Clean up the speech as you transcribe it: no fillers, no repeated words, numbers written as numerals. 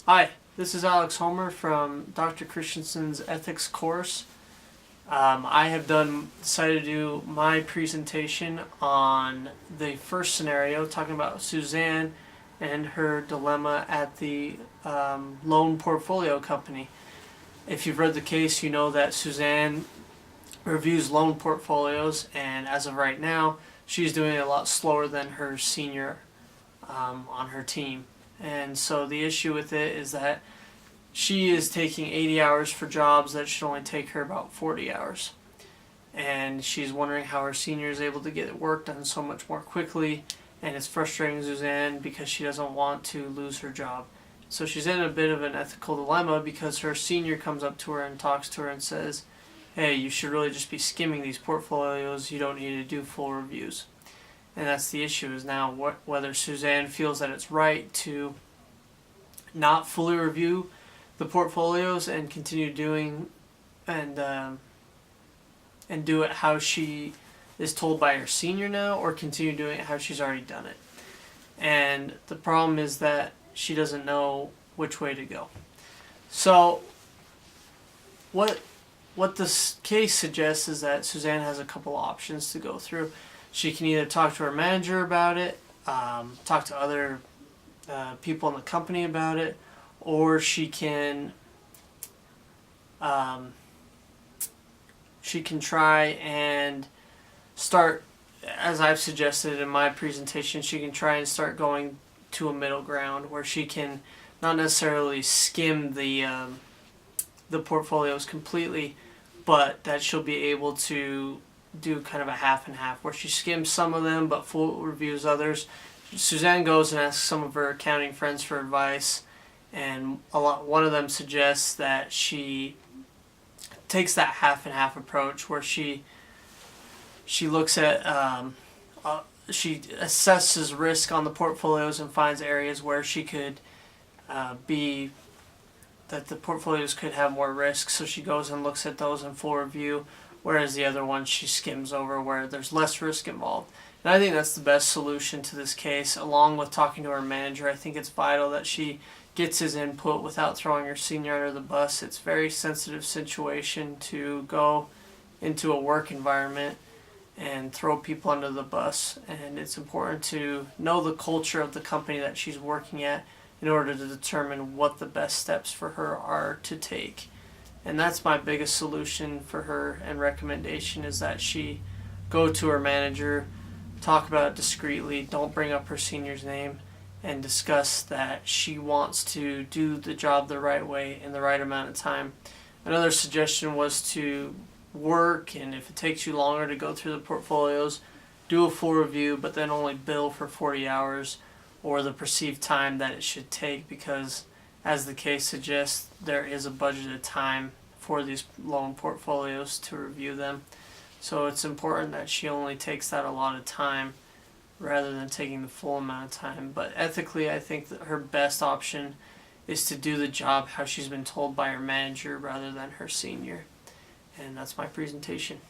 Hi, this is Alex Homer from Dr. Christensen's ethics course. I have decided to do my presentation on the first scenario, talking about Suzanne and her dilemma at the loan portfolio company. If you've read the case, you know that Suzanne reviews loan portfolios, and as of right now, she's doing it a lot slower than her senior on her team. And so the issue with it is that she is taking 80 hours for jobs that should only take her about 40 hours. And she's wondering how her senior is able to get work done so much more quickly. And it's frustrating Suzanne because she doesn't want to lose her job. So she's in a bit of an ethical dilemma because her senior comes up to her and talks to her and says, hey, you should really just be skimming these portfolios. You don't need to do full reviews. And that's the issue, is now whether Suzanne feels that it's right to not fully review the portfolios and continue doing and do it how she is told by her senior now, or continue doing it how she's already done it. And the problem is that she doesn't know which way to go. So what this case suggests is that Suzanne has a couple options to go through. She can either talk to her manager about it, talk to other people in the company about it, or she can try and start, as I've suggested in my presentation, she can try and start going to a middle ground where she can not necessarily skim the portfolios completely, but that she'll be able to do kind of a half and half, where she skims some of them but full reviews others. Suzanne goes and asks some of her accounting friends for advice, and one of them suggests that she takes that half and half approach, where she looks at she assesses risk on the portfolios and finds areas where she could that the portfolios could have more risk, so she goes and looks at those in full review, whereas the other one she skims over where there's less risk involved. And I think that's the best solution to this case, along with talking to her manager. I think it's vital that she gets his input without throwing her senior under the bus. It's a very sensitive situation to go into a work environment and throw people under the bus, and it's important to know the culture of the company that she's working at in order to determine what the best steps for her are to take. And that's my biggest solution for her and recommendation, is that she go to her manager, talk about it discreetly, don't bring up her senior's name, and discuss that she wants to do the job the right way in the right amount of time. Another suggestion was to work, and if it takes you longer to go through the portfolios, do a full review, but then only bill for 40 hours or the perceived time that it should take, because as the case suggests, there is a budgeted time for these loan portfolios to review them. So it's important that she only takes that allotted time rather than taking the full amount of time. But ethically, I think that her best option is to do the job how she's been told by her manager rather than her senior. And that's my presentation.